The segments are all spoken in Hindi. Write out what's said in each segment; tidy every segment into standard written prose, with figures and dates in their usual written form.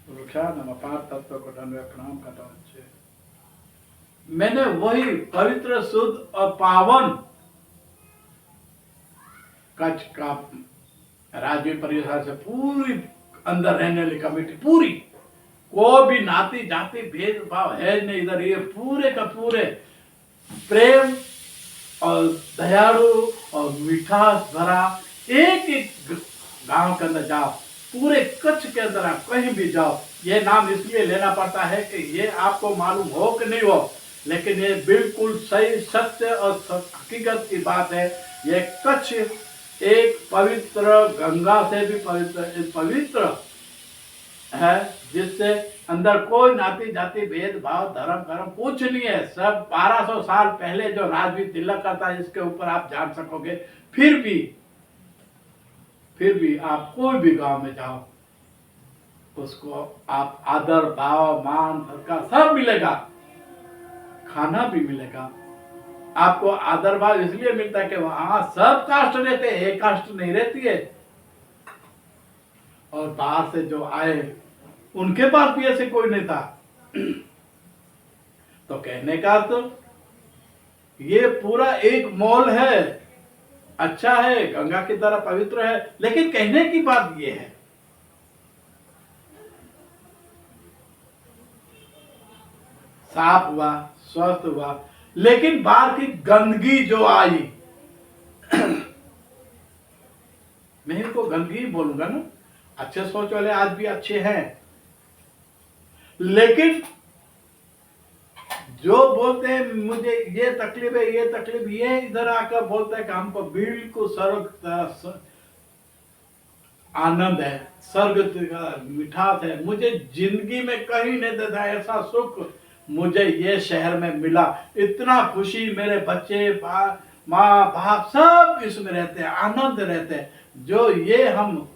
वृक्षाणाम अपार तत्व को दंडवत प्रणाम करता हूँ। मैंने वही पवित्र शुद्ध और पावन कच्छ का राजवीर परिसर से पूरी अंदर रहने वाली कमेटी पूरी, कोई भी नाती जाति भेदभाव है नहीं इधर। ये पूरे का पूरे प्रेम और दयालु और मिठास भरा एक एक गांव के अंदर जाओ, पूरे कच्छ के अंदर आप कहीं भी जाओ, ये नाम इसलिए लेना पड़ता है कि ये आपको मालूम हो कि नहीं हो, लेकिन ये बिल्कुल सही सत्य और हकीकत की बात है। ये कच्छ एक पवित्र गंगा से भी पवित्र है, जिससे अंदर कोई नाती जाति भेदभाव धर्म धर्म कुछ नहीं है। सब 1200 साल पहले जो राजवीर तिलक करता है, इसके ऊपर आप जान सकोगे। फिर भी आप कोई भी गांव में जाओ, उसको आप आदर भाव मान सत्कार सब मिलेगा, खाना भी मिलेगा। आपको आदर भाव इसलिए मिलता है कि वहां सब कास्ट रहते हैं, एक कास्ट नहीं रहती है। और बाहर से जो आए उनके पास भी ऐसे कोई नहीं था। तो कहने का तो ये पूरा एक मॉल है, अच्छा है, गंगा की तरह पवित्र है। लेकिन कहने की बात ये है, साफ हुआ, स्वस्थ हुआ, लेकिन बाहर की गंदगी जो आई मैं इनको गंदगी बोलूंगा ना। अच्छे सोच वाले आज भी अच्छे हैं, लेकिन जो बोलते हैं मुझे ये तकलीफ है, ये तकलीफ, ये इधर आकर बोलता है कि हमको बिल्कुल स्वर्ग आनंद है, स्वर्ग का मिठास है, मुझे जिंदगी में कहीं नहीं देता ऐसा सुख मुझे ये शहर में मिला। इतना खुशी, मेरे बच्चे माँ बाप सब इसमें रहते हैं, आनंद रहते हैं। जो ये हम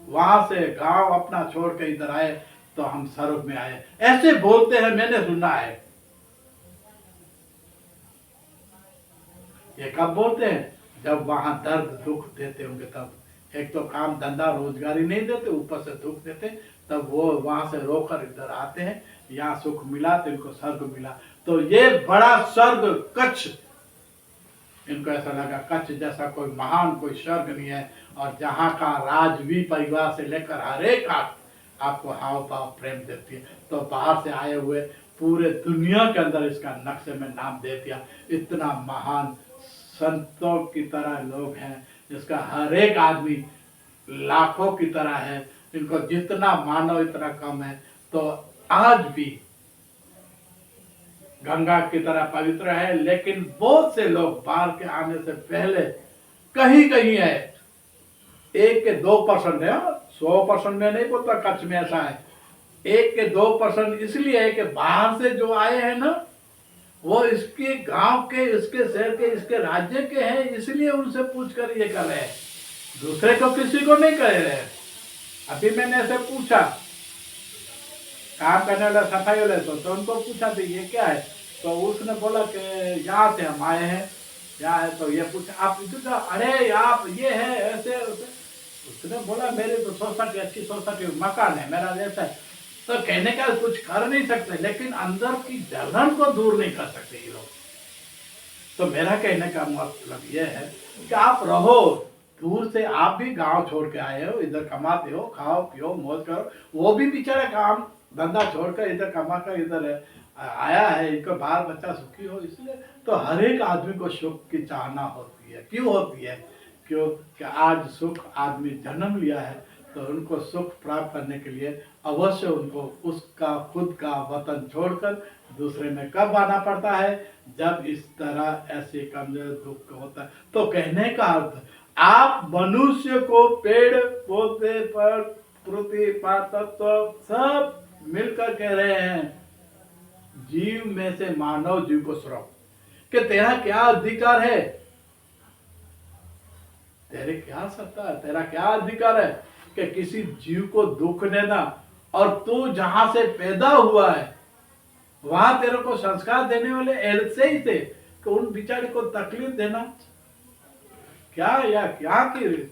वहां से गांव अपना छोड़ के इधर आए तो हम स्वर्ग में आए, ऐसे बोलते हैं, मैंने सुना है। ये कब बोलते हैं? जब वहां दर्द दुख देते होंगे तब। एक तो काम धंधा रोजगारी नहीं देते, ऊपर से दुख देते, तब वो वहां से रोकर इधर आते हैं। यहाँ सुख मिला तो इनको स्वर्ग मिला। तो ये बड़ा स्वर्ग कच्छ, इनको ऐसा लगा कच्छ जैसा कोई महान कोई स्वर्ग नहीं है। और जहाँ का राजवीर परिवार से लेकर हर एक आपको हाव भाव प्रेम देती है। तो बाहर से आए हुए पूरे दुनिया के अंदर इसका नक्शे में नाम दे दिया। इतना महान संतों की तरह लोग हैं, जिसका हर एक आदमी लाखों की तरह है, इनको जितना मानो इतना कम है। तो आज भी गंगा की तरह पवित्र है, लेकिन बहुत से लोग बाहर के आने से पहले कहीं कहीं है, 1 के 2% है, 100% में नहीं बोलता कच्छ में ऐसा है। 1 के 2% इसलिए है कि बाहर से जो आए हैं ना, वो इसके गांव के, इसके शहर के, इसके राज्य के हैं, इसलिए उनसे पूछ कर ये कर रहे हैं, दूसरे को किसी को नहीं कह रहे। अभी मैंने ऐसे पूछा, काम करने वाला सफाई वाले तो उनको पूछा था ये क्या है, तो उसने बोला कि यहाँ से हम आए हैं, यहाँ है। तो ये पूछा आप इधर, अरे आप ये है ऐसे, उसने बोला मेरी तो सोसाइटी अच्छी सोसाइटी, मकान है मेरा जैसा है। तो कहने का कुछ कर नहीं सकते, लेकिन अंदर की जलन को दूर नहीं कर सकते ये लोग। तो मेरा कहने का मतलब ये है कि आप रहो दूर से, आप भी गांव छोड़ के आए हो, इधर कमाते हो, खाओ पियो मौज करो। वो भी बेचारा काम धंधा छोड़कर इधर कमा कर इधर आया है, इनको बाल बच्चा सुखी हो, इसलिए। तो हर एक आदमी को सुख की चाहना होती है। क्यों होती है? क्यों कि आज सुख आदमी जन्म लिया है, तो उनको सुख प्राप्त करने के लिए अवश्य उनको उसका खुद का वतन छोड़कर दूसरे में कब आना पड़ता है? जब इस तरह ऐसे कमजोर दुख होता है। तो कहने का अर्थ, आप मनुष्य को पेड़ पौधे पर पृथ्वी तत्व सब मिलकर कह रहे हैं, जीव में से मानव जीव को श्रम कि तेरा क्या अधिकार है, तेरे क्या सत्ता है, तेरा क्या अधिकार है कि किसी जीव को दुख देना। और तू जहां से पैदा हुआ है वहां तेरे को संस्कार देने वाले ऐसे ही थे कि उन बिचारे को तकलीफ देना क्या, या क्या कि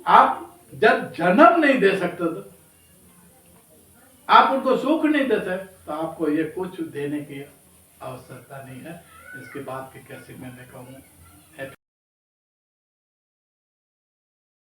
आप जब जन्म नहीं दे सकते तो आप उनको सुख नहीं देते तो आपको ये कुछ देने की आवश्यकता नहीं है। इसके बाद की कैसे मैंने कहूँ